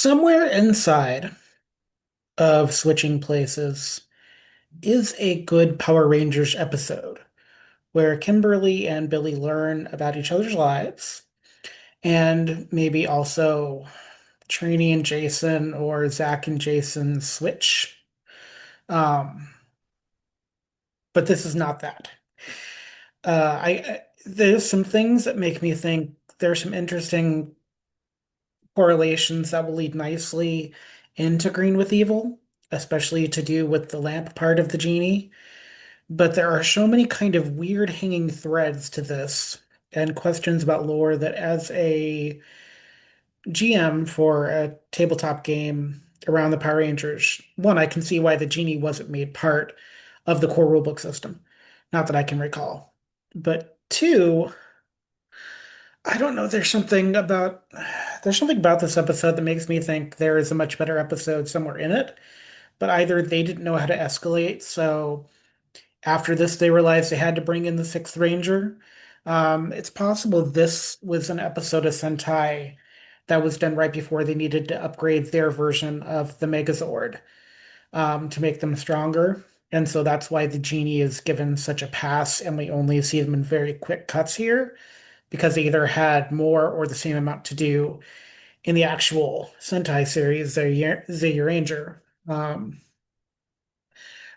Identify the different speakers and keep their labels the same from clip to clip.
Speaker 1: Somewhere inside of Switching Places is a good Power Rangers episode where Kimberly and Billy learn about each other's lives and maybe also Trini and Jason or Zach and Jason switch. Um, but this is not that. There's some things that make me think there's some interesting correlations that will lead nicely into Green with Evil, especially to do with the lamp part of the genie. But there are so many kind of weird hanging threads to this and questions about lore that as a GM for a tabletop game around the Power Rangers, one, I can see why the genie wasn't made part of the core rulebook system. Not that I can recall. But two, I don't know, there's something about this episode that makes me think there is a much better episode somewhere in it, but either they didn't know how to escalate, so after this, they realized they had to bring in the Sixth Ranger. It's possible this was an episode of Sentai that was done right before they needed to upgrade their version of the Megazord to make them stronger. And so that's why the genie is given such a pass, and we only see them in very quick cuts here because they either had more or the same amount to do in the actual Sentai series, the Ranger. Um,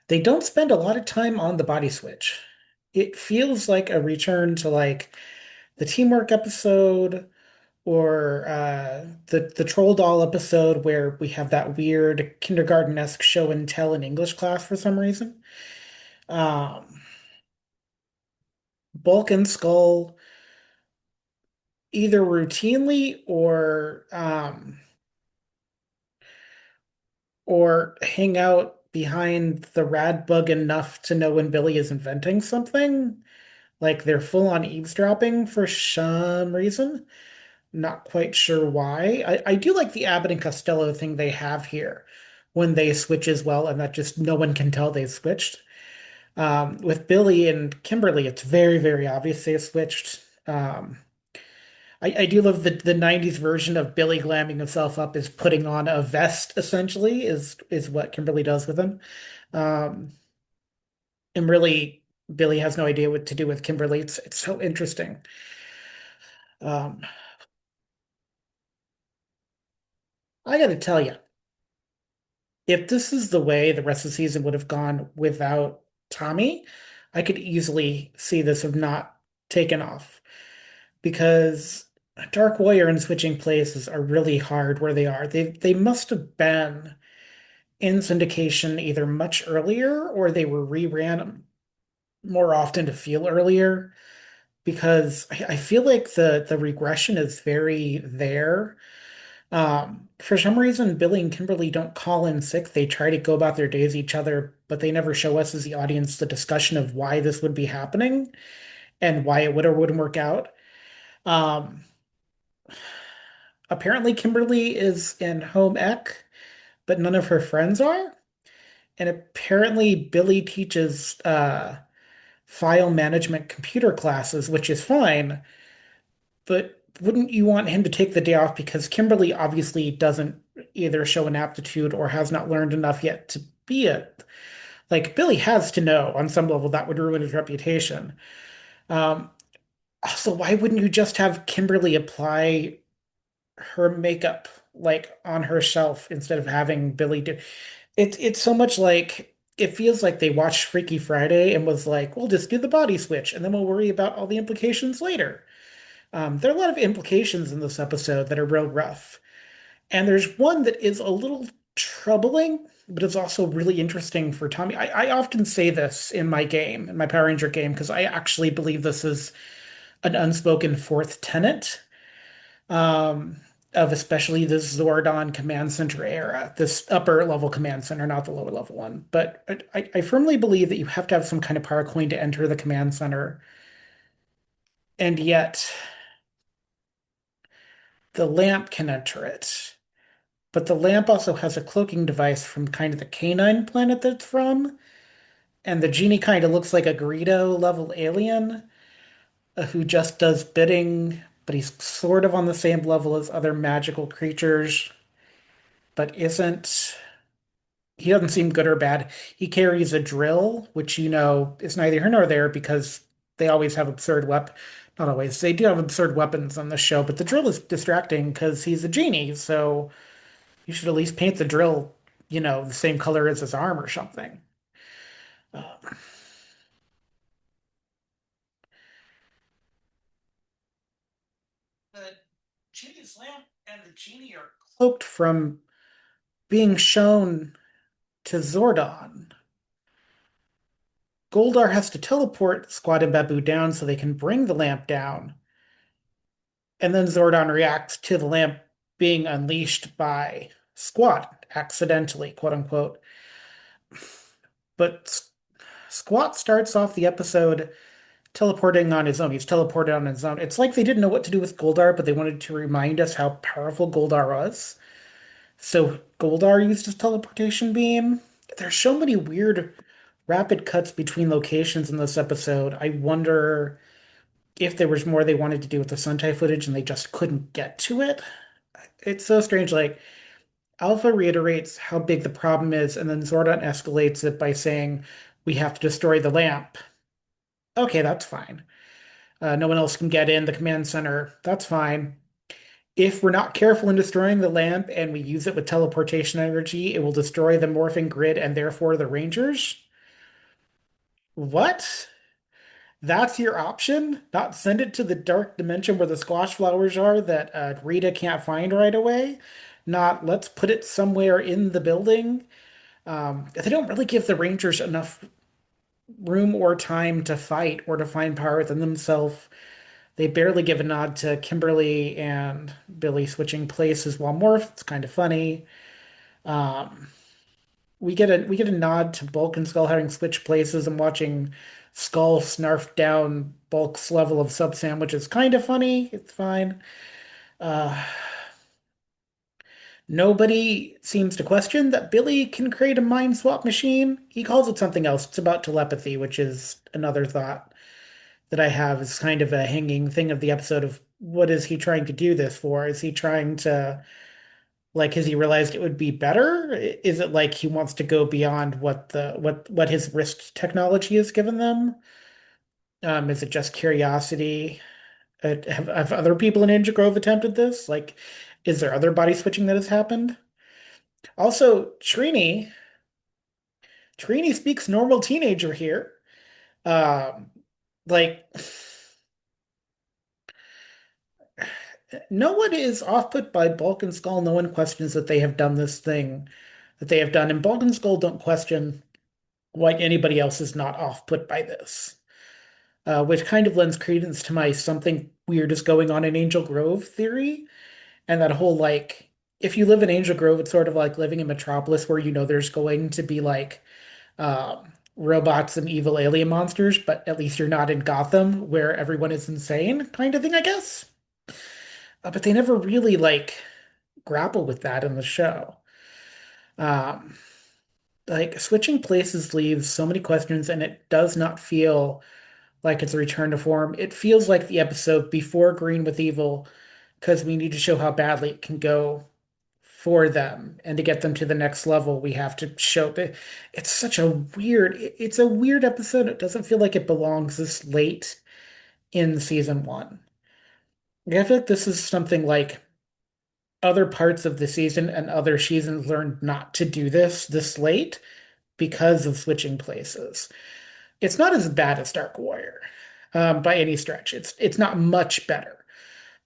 Speaker 1: They don't spend a lot of time on the body switch. It feels like a return to like the teamwork episode or the troll doll episode where we have that weird kindergarten-esque show and tell in English class for some reason. Um, Bulk and Skull either routinely or hang out behind the rad bug enough to know when Billy is inventing something. Like they're full on eavesdropping for some reason. Not quite sure why. I do like the Abbott and Costello thing they have here when they switch as well, and that just no one can tell they switched. With Billy and Kimberly, it's very, very obvious they switched. I do love the 90s version of Billy glamming himself up is putting on a vest, essentially, is what Kimberly does with him. Um, and really, Billy has no idea what to do with Kimberly. It's so interesting. Um, I gotta tell you, if this is the way the rest of the season would have gone without Tommy, I could easily see this have not taken off because Dark Warrior and Switching Places are really hard where they are. They must have been in syndication either much earlier or they were reran more often to feel earlier because I feel like the regression is very there. For some reason, Billy and Kimberly don't call in sick. They try to go about their days each other, but they never show us as the audience the discussion of why this would be happening and why it would or wouldn't work out. Um, Apparently, Kimberly is in home ec, but none of her friends are. And apparently, Billy teaches file management computer classes, which is fine, but wouldn't you want him to take the day off because Kimberly obviously doesn't either show an aptitude or has not learned enough yet to be it? Like Billy has to know on some level that would ruin his reputation. Um, also, why wouldn't you just have Kimberly apply her makeup like on herself instead of having Billy do it's so much like it feels like they watched Freaky Friday and was like, we'll just do the body switch and then we'll worry about all the implications later. There are a lot of implications in this episode that are real rough. And there's one that is a little troubling, but it's also really interesting for Tommy. I often say this in my game, in my Power Ranger game, because I actually believe this is an unspoken fourth tenet um, of especially the Zordon command center era, this upper level command center, not the lower level one. But I firmly believe that you have to have some kind of power coin to enter the command center. And yet the lamp can enter it. But the lamp also has a cloaking device from kind of the canine planet that's from. And the genie kind of looks like a Greedo level alien who just does bidding, but he's sort of on the same level as other magical creatures. but isn't he doesn't seem good or bad. He carries a drill, which is neither here nor there because they always have absurd not always. They do have absurd weapons on the show, but the drill is distracting because he's a genie, so you should at least paint the drill, the same color as his arm or something. Uh, the genie's lamp and the genie are cloaked from being shown to Zordon. Goldar has to teleport Squad and Babu down so they can bring the lamp down. And then Zordon reacts to the lamp being unleashed by Squad accidentally, quote unquote. But Squat starts off the episode teleporting on his own. He's teleported on his own. It's like they didn't know what to do with Goldar, but they wanted to remind us how powerful Goldar was. So Goldar used his teleportation beam. There's so many weird rapid cuts between locations in this episode. I wonder if there was more they wanted to do with the Sentai footage and they just couldn't get to it. It's so strange. Like, Alpha reiterates how big the problem is, and then Zordon escalates it by saying, we have to destroy the lamp. Okay, that's fine. No one else can get in the command center. That's fine. If we're not careful in destroying the lamp and we use it with teleportation energy, it will destroy the morphing grid and therefore the Rangers. What? That's your option? Not send it to the dark dimension where the squash flowers are that Rita can't find right away? Not let's put it somewhere in the building? They don't really give the Rangers enough room or time to fight or to find power within themselves. They barely give a nod to Kimberly and Billy switching places while morph. It's kind of funny. Um, we get a nod to Bulk and Skull having switched places and watching Skull snarf down Bulk's level of sub sandwich is kind of funny. It's fine. Uh, Nobody seems to question that Billy can create a mind swap machine. He calls it something else. It's about telepathy, which is another thought that I have is kind of a hanging thing of the episode of what is he trying to do this for? Is he trying to like has he realized it would be better? Is it like he wants to go beyond what his wrist technology has given them? Is it just curiosity? Have other people in Ninja Grove attempted this? Like, is there other body switching that has happened? Also, Trini speaks normal teenager here. Um, like no one is off-put by Bulk and Skull. No one questions that they have done this thing that they have done, and Bulk and Skull don't question why anybody else is not off-put by this. Which kind of lends credence to my something weird is going on in Angel Grove theory, and that whole like if you live in Angel Grove, it's sort of like living in Metropolis where there's going to be like robots and evil alien monsters, but at least you're not in Gotham where everyone is insane, kind of thing, I guess. But they never really like grapple with that in the show. Um, like switching places leaves so many questions, and it does not feel like it's a return to form. It feels like the episode before Green with Evil, because we need to show how badly it can go for them, and to get them to the next level, we have to show that it's such a it's a weird episode. It doesn't feel like it belongs this late in season one. I feel like this is something like other parts of the season and other seasons learned not to do this late because of switching places. It's not as bad as Dark Warrior by any stretch. It's not much better,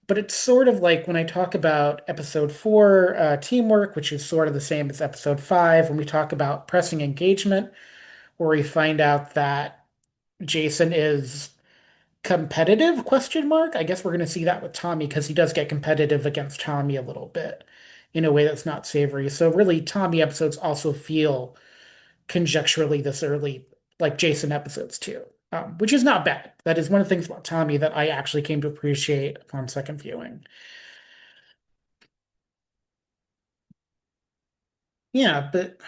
Speaker 1: but it's sort of like when I talk about episode four teamwork, which is sort of the same as episode five. When we talk about pressing engagement, where we find out that Jason is competitive question mark. I guess we're going to see that with Tommy because he does get competitive against Tommy a little bit in a way that's not savory. So really Tommy episodes also feel conjecturally this early like Jason episodes too, which is not bad. That is one of the things about Tommy that I actually came to appreciate upon second viewing. Yeah, but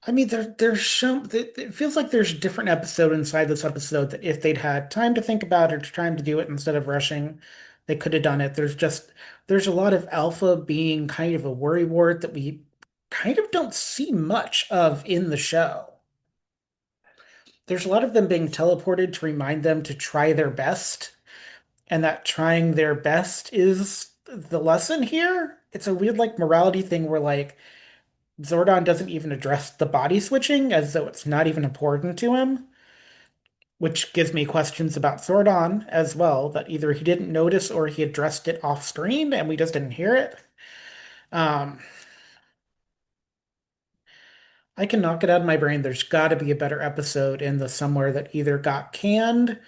Speaker 1: I mean, there's some. It feels like there's a different episode inside this episode that if they'd had time to think about it, time to do it instead of rushing, They could have done it. There's a lot of Alpha being kind of a worrywart that we kind of don't see much of in the show. There's a lot of them being teleported to remind them to try their best, and that trying their best is the lesson here. It's a weird like morality thing where like Zordon doesn't even address the body switching as though it's not even important to him, which gives me questions about Zordon as well, that either he didn't notice or he addressed it off screen and we just didn't hear it. Um, I can knock it out of my brain. There's got to be a better episode in the somewhere that either got canned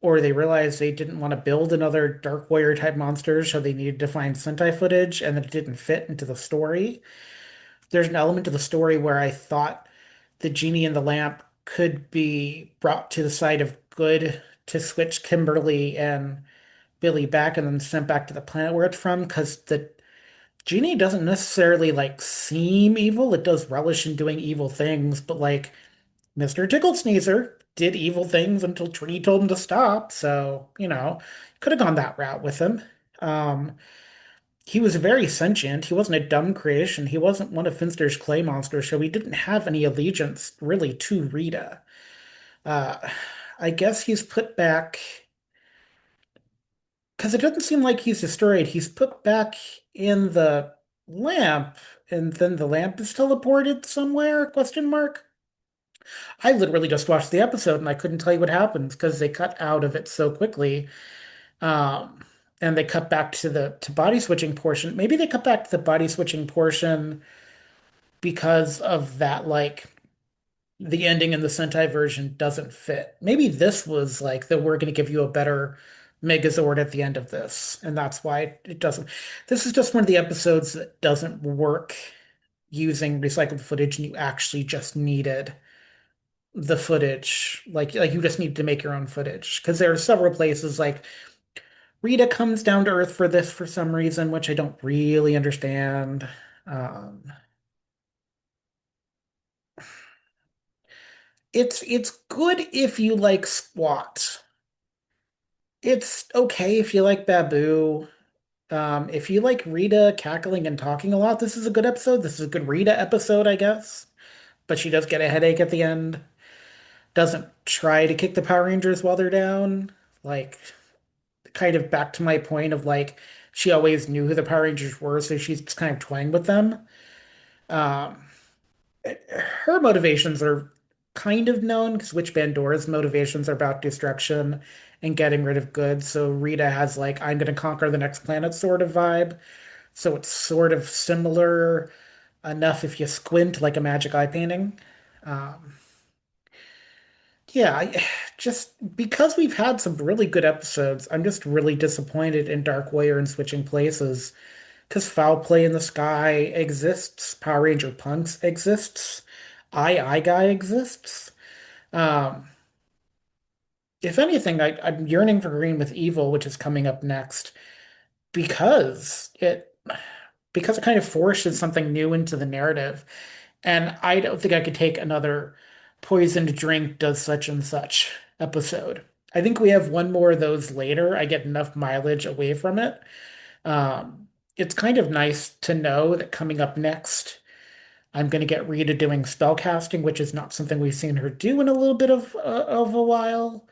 Speaker 1: or they realized they didn't want to build another Dark Warrior type monster, so they needed to find Sentai footage and that it didn't fit into the story. There's an element of the story where I thought the genie in the lamp could be brought to the side of good to switch Kimberly and Billy back and then sent back to the planet where it's from, because the genie doesn't necessarily like seem evil. It does relish in doing evil things, but like Mr. Tickle Sneezer did evil things until Trini told him to stop. So, could have gone that route with him. Um, he was very sentient. He wasn't a dumb creation. He wasn't one of Finster's clay monsters, so he didn't have any allegiance really to Rita. Uh, I guess he's put back because it doesn't seem like he's destroyed. He's put back in the lamp, and then the lamp is teleported somewhere? Question mark. I literally just watched the episode and I couldn't tell you what happens because they cut out of it so quickly. Um, and they cut back to the to body switching portion. Maybe they cut back to the body switching portion because of that, like the ending in the Sentai version doesn't fit. Maybe this was like that we're going to give you a better Megazord at the end of this, and that's why it doesn't. This is just one of the episodes that doesn't work using recycled footage, and you actually just needed the footage. Like you just need to make your own footage because there are several places like Rita comes down to Earth for this for some reason, which I don't really understand. Um, it's good if you like squat. It's okay if you like Babu. If you like Rita cackling and talking a lot, this is a good episode. This is a good Rita episode, I guess. But she does get a headache at the end. Doesn't try to kick the Power Rangers while they're down. Like, kind of back to my point of like, she always knew who the Power Rangers were, so she's just kind of toying with them. Um, her motivations are kind of known because Witch Bandora's motivations are about destruction and getting rid of good. So Rita has like, I'm going to conquer the next planet sort of vibe. So it's sort of similar enough if you squint like a magic eye painting. Um, yeah, just because we've had some really good episodes, I'm just really disappointed in Dark Warrior and switching places. Because Foul Play in the Sky exists, Power Ranger Punks exists, I Guy exists. Um, if anything, I'm yearning for Green with Evil, which is coming up next, because it kind of forces something new into the narrative. And I don't think I could take another poisoned drink does such and such episode. I think we have one more of those later. I get enough mileage away from it. It's kind of nice to know that coming up next, I'm going to get Rita doing spell casting, which is not something we've seen her do in a little bit of a while.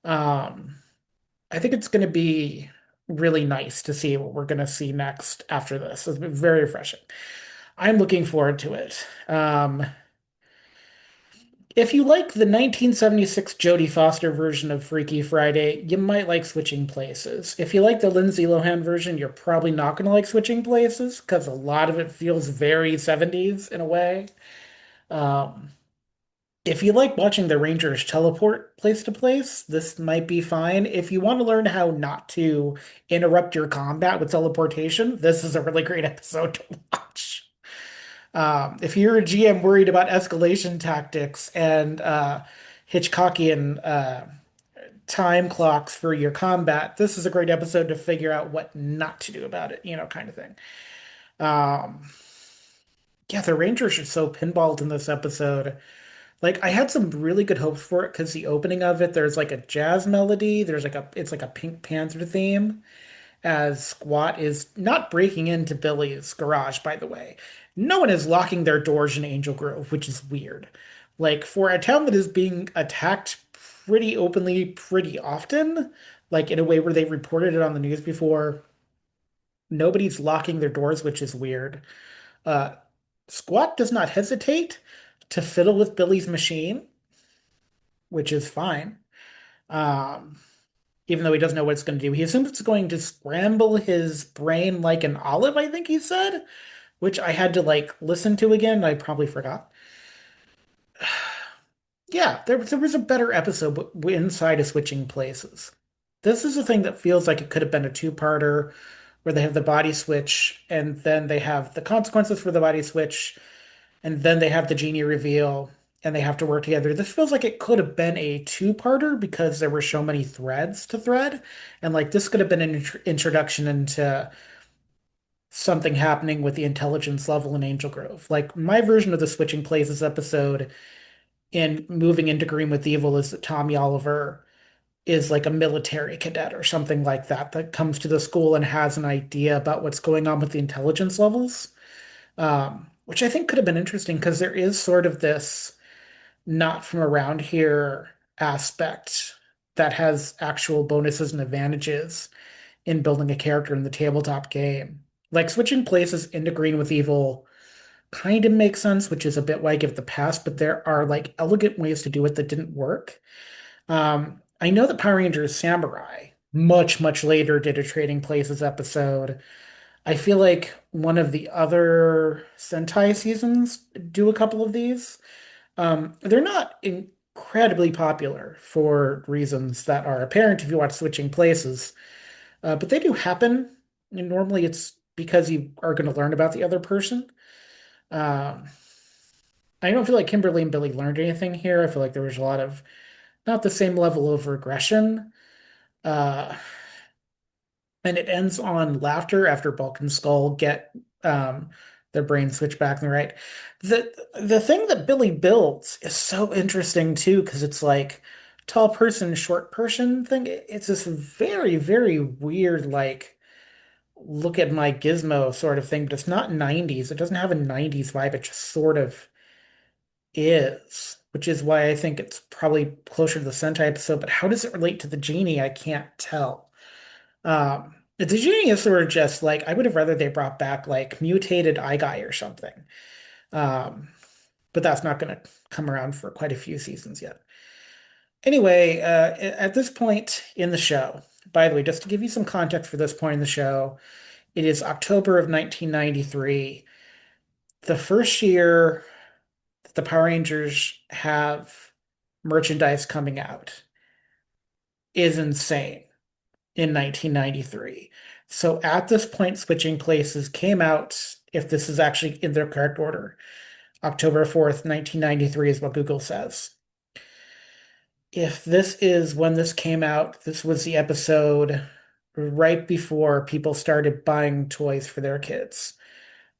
Speaker 1: Um, I think it's going to be really nice to see what we're going to see next after this. It's been very refreshing. I'm looking forward to it. If you like the 1976 Jodie Foster version of Freaky Friday, you might like Switching Places. If you like the Lindsay Lohan version, you're probably not going to like Switching Places because a lot of it feels very 70s in a way. Um, if you like watching the Rangers teleport place to place, this might be fine. If you want to learn how not to interrupt your combat with teleportation, this is a really great episode to watch. If you're a GM worried about escalation tactics and Hitchcockian time clocks for your combat, this is a great episode to figure out what not to do about it, kind of thing. Um, yeah, the Rangers are so pinballed in this episode. Like, I had some really good hopes for it because the opening of it, there's like a jazz melody, it's like a Pink Panther theme, as Squat is not breaking into Billy's garage, by the way. No one is locking their doors in Angel Grove, which is weird. Like, for a town that is being attacked pretty openly, pretty often, like in a way where they reported it on the news before, nobody's locking their doors, which is weird. Uh, Squat does not hesitate to fiddle with Billy's machine, which is fine. Um, Even though he doesn't know what it's going to do. He assumes it's going to scramble his brain like an olive, I think he said, which I had to like listen to again. I probably forgot. Yeah, there was a better episode inside of Switching Places. This is a thing that feels like it could have been a two-parter where they have the body switch and then they have the consequences for the body switch and then they have the genie reveal and they have to work together. This feels like it could have been a two-parter because there were so many threads to thread. And like this could have been an introduction into something happening with the intelligence level in Angel Grove. Like my version of the Switching Places episode in Moving into Green with Evil is that Tommy Oliver is like a military cadet or something like that that comes to the school and has an idea about what's going on with the intelligence levels. Which I think could have been interesting because there is sort of this not from around here aspect that has actual bonuses and advantages in building a character in the tabletop game. Like switching places into Green with Evil kind of makes sense, which is a bit why I give the pass, but there are like elegant ways to do it that didn't work. I know that Power Rangers Samurai much, much later did a Trading Places episode. I feel like one of the other Sentai seasons do a couple of these. They're not incredibly popular for reasons that are apparent if you watch Switching Places, but they do happen. And normally it's because you are going to learn about the other person. Um, I don't feel like Kimberly and Billy learned anything here. I feel like there was a lot of not the same level of regression. Uh, and it ends on laughter after Bulk and Skull get um, their brains switched back in the right. The thing that Billy builds is so interesting too, because it's like tall person, short person thing. It's this very, very weird, like look at my gizmo sort of thing, but it's not 90s. It doesn't have a 90s vibe. It just sort of is, which is why I think it's probably closer to the Sentai episode. But how does it relate to the genie? I can't tell. The genie is sort of just like I would have rather they brought back like mutated eye guy or something. Um, but that's not going to come around for quite a few seasons yet. Anyway, at this point in the show, by the way, just to give you some context for this point in the show, it is October of 1993. The first year that the Power Rangers have merchandise coming out is insane in 1993. So at this point, Switching Places came out, if this is actually in their correct order, October 4th, 1993 is what Google says. If this is when this came out, this was the episode right before people started buying toys for their kids.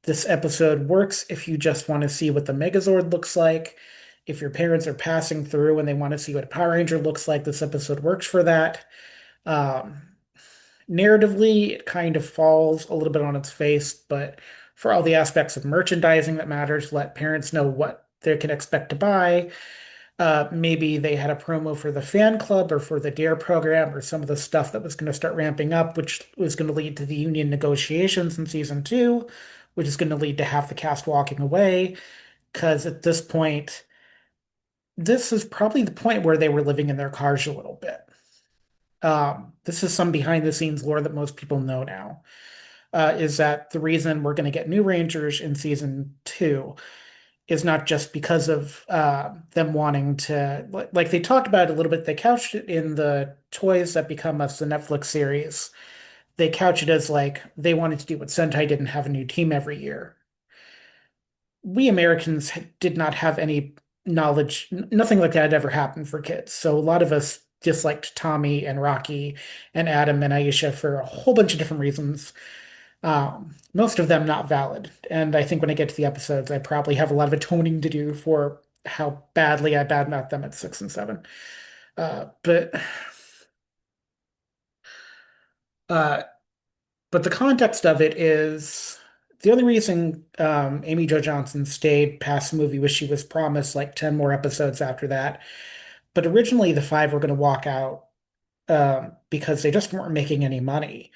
Speaker 1: This episode works if you just want to see what the Megazord looks like. If your parents are passing through and they want to see what a Power Ranger looks like, this episode works for that. Um, Narratively, it kind of falls a little bit on its face, but for all the aspects of merchandising that matters, let parents know what they can expect to buy. Maybe they had a promo for the fan club or for the DARE program or some of the stuff that was going to start ramping up, which was going to lead to the union negotiations in season two, which is going to lead to half the cast walking away. Because at this point, this is probably the point where they were living in their cars a little bit. This is some behind the scenes lore that most people know now. Is that the reason we're going to get new Rangers in season two is not just because of them wanting to, like they talked about it a little bit. They couched it in the toys that become us the Netflix series. They couch it as like they wanted to do what Sentai did and have a new team every year. We Americans did not have any knowledge, nothing like that had ever happened for kids. So a lot of us disliked Tommy and Rocky and Adam and Aisha for a whole bunch of different reasons. Most of them not valid. And I think when I get to the episodes, I probably have a lot of atoning to do for how badly I badmouth them at 6 and 7. But uh, But the context of it is the only reason Amy Jo Johnson stayed past the movie was she was promised like 10 more episodes after that. But originally the five were going to walk out because they just weren't making any money.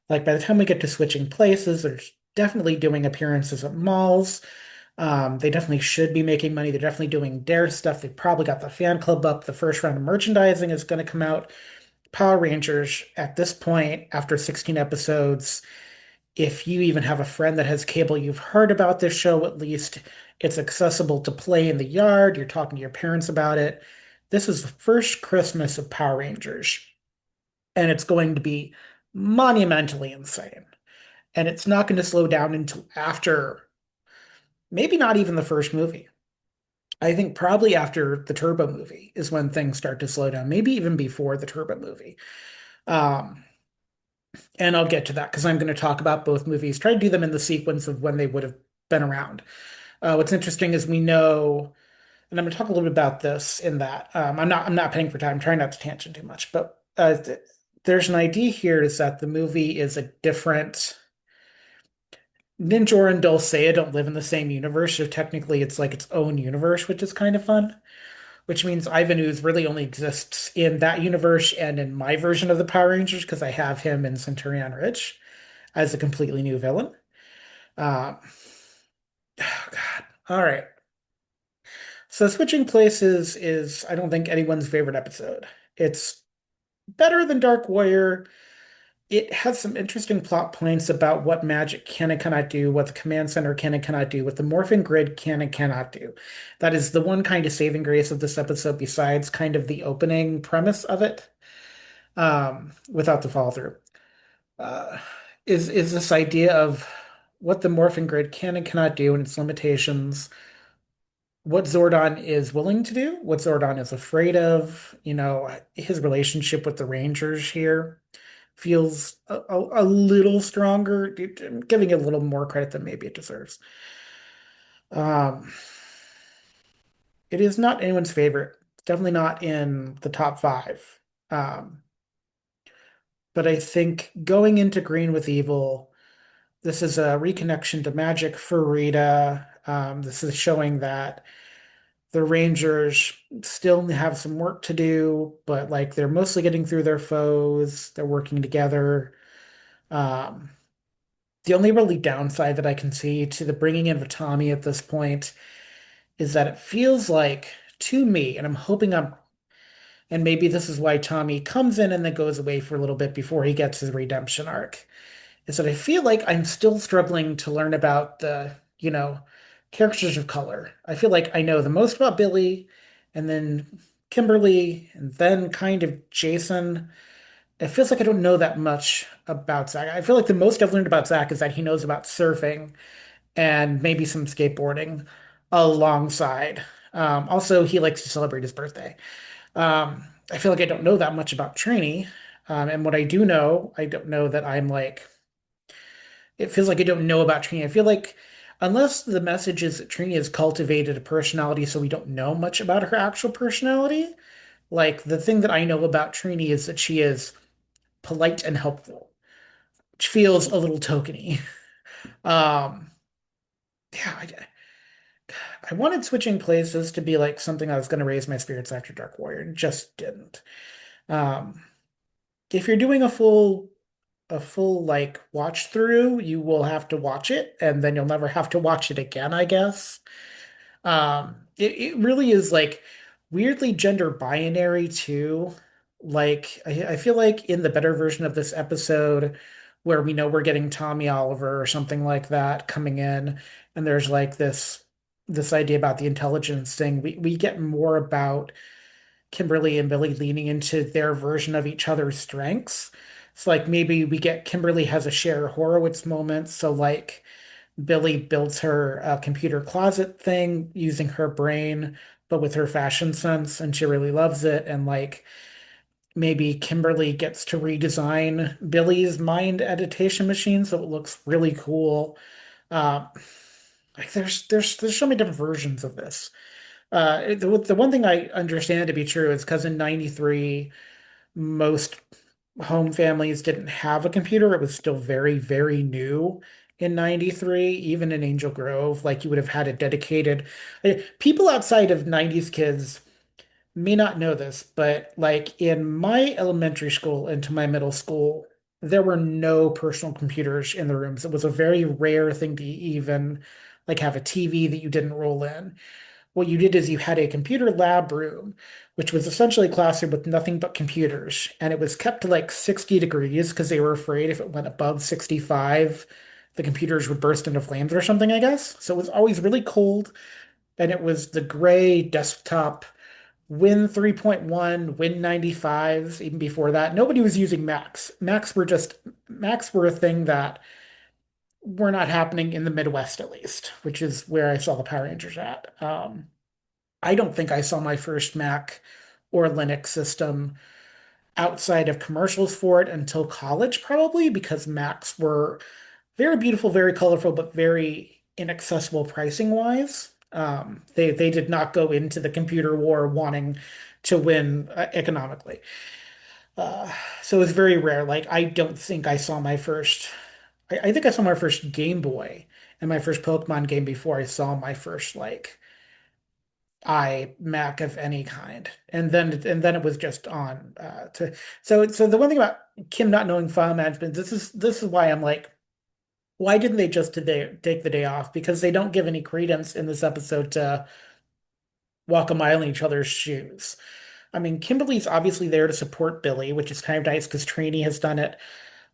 Speaker 1: Like by the time we get to switching places, they're definitely doing appearances at malls. They definitely should be making money. They're definitely doing Dare stuff. They probably got the fan club up. The first round of merchandising is going to come out. Power Rangers at this point, after 16 episodes, if you even have a friend that has cable, you've heard about this show at least. It's accessible to play in the yard. You're talking to your parents about it. This is the first Christmas of Power Rangers, and it's going to be monumentally insane. And it's not going to slow down until after, maybe not even the first movie. I think probably after the Turbo movie is when things start to slow down, maybe even before the Turbo movie. Um, and I'll get to that because I'm going to talk about both movies, try to do them in the sequence of when they would have been around. What's interesting is we know, and I'm going to talk a little bit about this in that I'm not paying for time, I'm trying not to tangent too much, but there's an idea here is that the movie is a different. Ninjor and Dulcea don't live in the same universe, so technically it's like its own universe, which is kind of fun. Which means Ivan Ooze really only exists in that universe and in my version of the Power Rangers because I have him in Centurion Ridge as a completely new villain. Uh, oh God. All right. So switching places is, I don't think, anyone's favorite episode. It's better than Dark Warrior. It has some interesting plot points about what magic can and cannot do, what the command center can and cannot do, what the morphing grid can and cannot do. That is the one kind of saving grace of this episode, besides kind of the opening premise of it, without the follow through. Uh, is this idea of what the morphing grid can and cannot do and its limitations, what Zordon is willing to do, what Zordon is afraid of, his relationship with the Rangers here feels a little stronger, giving it a little more credit than maybe it deserves. Um, it is not anyone's favorite. Definitely not in the top five. Um, but I think going into Green with Evil, this is a reconnection to magic for Rita. This is showing that the Rangers still have some work to do, but like they're mostly getting through their foes. They're working together. Um, The only really downside that I can see to the bringing in of Tommy at this point is that it feels like to me, and I'm hoping and maybe this is why Tommy comes in and then goes away for a little bit before he gets his redemption arc, is that I feel like I'm still struggling to learn about the characters of color. I feel like I know the most about Billy and then Kimberly and then kind of Jason. It feels like I don't know that much about Zach. I feel like the most I've learned about Zach is that he knows about surfing and maybe some skateboarding alongside. Also, he likes to celebrate his birthday. I feel like I don't know that much about Trini. And what I do know, I don't know that I'm like, it feels like I don't know about Trini. I feel like unless the message is that Trini has cultivated a personality, so we don't know much about her actual personality, like the thing that I know about Trini is that she is polite and helpful, which feels a little tokeny. Um, yeah, I wanted switching places to be like something that was going to raise my spirits after Dark Warrior, and just didn't. Um, if you're doing a full like watch through, you will have to watch it, and then you'll never have to watch it again, I guess. It really is like weirdly gender binary too. Like I feel like in the better version of this episode, where we know we're getting Tommy Oliver or something like that coming in, and there's like this idea about the intelligence thing, we get more about Kimberly and Billy leaning into their version of each other's strengths. So like maybe we get Kimberly has a Cher Horowitz moment, so like Billy builds her computer closet thing using her brain, but with her fashion sense, and she really loves it. And like maybe Kimberly gets to redesign Billy's mind editation machine so it looks really cool. Uh, like there's so many different versions of this. The one thing I understand to be true is because in '93 most home families didn't have a computer. It was still very, very new in 93, even in Angel Grove. Like you would have had a dedicated people outside of 90s kids may not know this, but like in my elementary school into my middle school, there were no personal computers in the rooms. It was a very rare thing to even like have a TV that you didn't roll in. What you did is you had a computer lab room, which was essentially a classroom with nothing but computers, and it was kept to like 60 degrees because they were afraid if it went above 65, the computers would burst into flames or something, I guess. So it was always really cold, and it was the gray desktop Win 3.1, Win 95s, even before that. Nobody was using Macs. Macs were a thing that were not happening in the Midwest, at least, which is where I saw the Power Rangers at. I don't think I saw my first Mac or Linux system outside of commercials for it until college, probably because Macs were very beautiful, very colorful, but very inaccessible pricing wise. They did not go into the computer war wanting to win economically. Uh, so it's very rare. Like I don't think I saw my first. I think I saw my first Game Boy and my first Pokemon game before I saw my first like iMac of any kind. And then it was just on to so the one thing about Kim not knowing file management, this is why I'm like, why didn't they just today take the day off? Because they don't give any credence in this episode to walk a mile in each other's shoes. I mean, Kimberly's obviously there to support Billy, which is kind of nice because Trini has done it.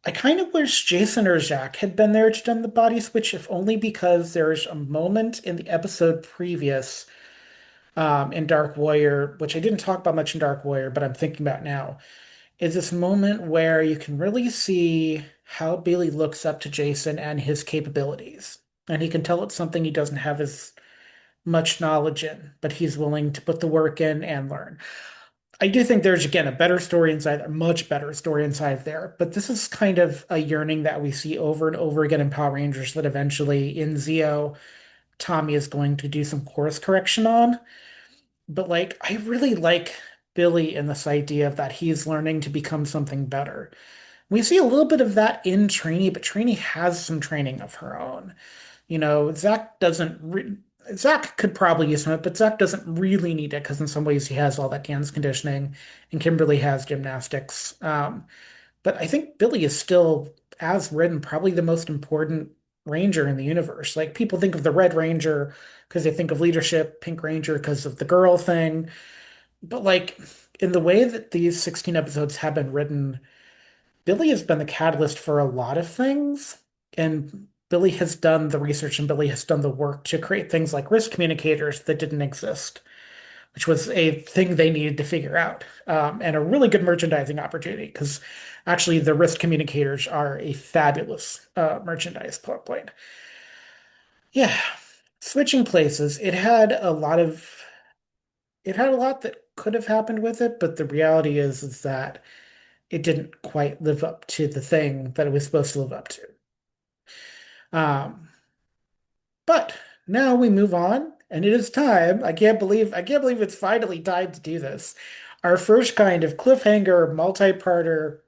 Speaker 1: I kind of wish Jason or Zach had been there to done the body switch, if only because there's a moment in the episode previous in Dark Warrior, which I didn't talk about much in Dark Warrior, but I'm thinking about now, is this moment where you can really see how Billy looks up to Jason and his capabilities. And he can tell it's something he doesn't have as much knowledge in, but he's willing to put the work in and learn. I do think there's, again, a better story inside, a much better story inside there. But this is kind of a yearning that we see over and over again in Power Rangers that eventually in Zeo, Tommy is going to do some course correction on. But like, I really like Billy in this idea of that he's learning to become something better. We see a little bit of that in Trini, but Trini has some training of her own. Zach doesn't. Zach could probably use some of it, but Zach doesn't really need it because in some ways he has all that dance conditioning, and Kimberly has gymnastics. But I think Billy is still, as written, probably the most important Ranger in the universe. Like people think of the Red Ranger because they think of leadership, Pink Ranger because of the girl thing. But like in the way that these 16 episodes have been written, Billy has been the catalyst for a lot of things. And Billy has done the research and Billy has done the work to create things like risk communicators that didn't exist, which was a thing they needed to figure out, and a really good merchandising opportunity because actually the risk communicators are a fabulous merchandise point. Yeah, switching places, it had a lot that could have happened with it, but the reality is that it didn't quite live up to the thing that it was supposed to live up to. Um, but now we move on, and it is time. I can't believe it's finally time to do this. Our first kind of cliffhanger, multi-parter,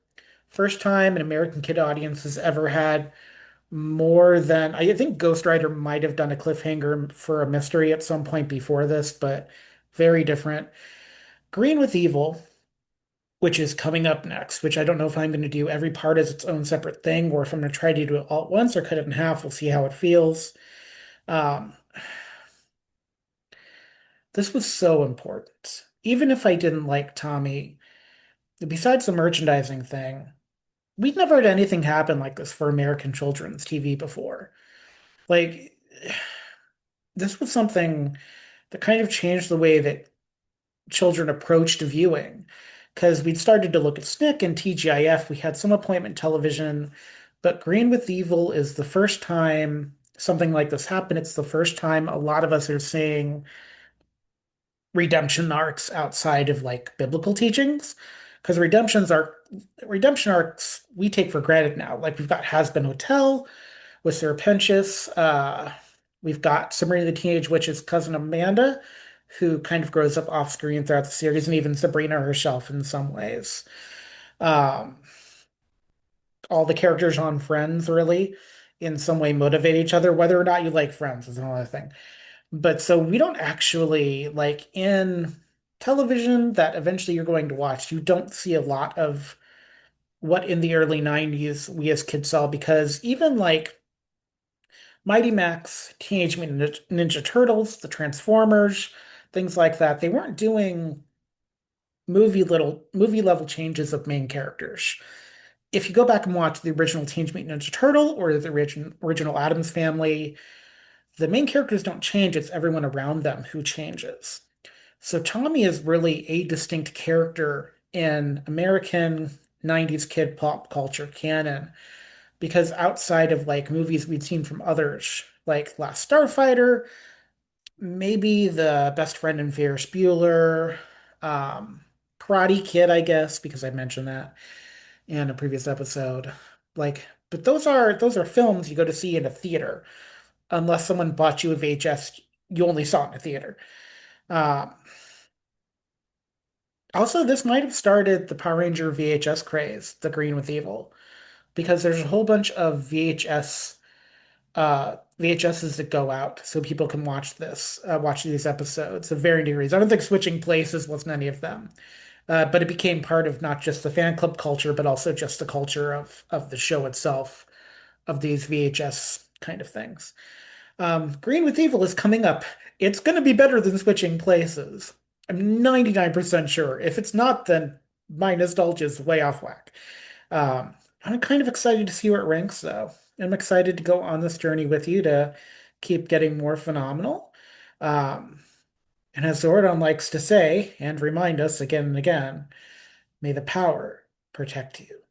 Speaker 1: first time an American Kid audience has ever had more than I think Ghost Rider might have done a cliffhanger for a mystery at some point before this, but very different. Green with Evil, which is coming up next, which I don't know if I'm going to do every part as its own separate thing or if I'm going to try to do it all at once or cut it in half. We'll see how it feels. Um, this was so important. Even if I didn't like Tommy, besides the merchandising thing, we'd never had anything happen like this for American children's TV before. Like, this was something that kind of changed the way that children approached viewing. Because we'd started to look at SNCC and TGIF, we had some appointment television, but Green with Evil is the first time something like this happened. It's the first time a lot of us are seeing redemption arcs outside of like biblical teachings. Because redemption arcs we take for granted now. Like we've got Has Been Hotel with Sarah Pentious. We've got Sabrina the Teenage Witch's cousin Amanda, who kind of grows up off screen throughout the series, and even Sabrina herself in some ways. Um, all the characters on Friends really in some way motivate each other. Whether or not you like Friends is another thing. But so we don't actually like in television that eventually you're going to watch, you don't see a lot of what in the early 90s we as kids saw because even like Mighty Max, Teenage Mutant Ninja Turtles, the Transformers, things like that, they weren't doing movie level changes of main characters. If you go back and watch the original Teenage Mutant Ninja Turtle or the original Addams Family, the main characters don't change, it's everyone around them who changes. So Tommy is really a distinct character in American 90s kid pop culture canon because outside of like movies we'd seen from others, like Last Starfighter, maybe The Best Friend in Ferris Bueller, um, Karate Kid, I guess, because I mentioned that in a previous episode. Like, but those are films you go to see in a theater, unless someone bought you a VHS, you only saw it in a theater. Um, Also, this might have started the Power Ranger VHS craze, the Green with Evil, because there's a whole bunch of VHSs that go out so people can watch these episodes of varying degrees. I don't think Switching Places wasn't any of them, but it became part of not just the fan club culture, but also just the culture of the show itself, of these VHS kind of things. Green with Evil is coming up. It's going to be better than Switching Places. I'm 99% sure. If it's not, then my nostalgia is way off whack. I'm kind of excited to see where it ranks, though. I'm excited to go on this journey with you to keep getting more phenomenal. Um, and as Zordon likes to say and remind us again and again, may the power protect you.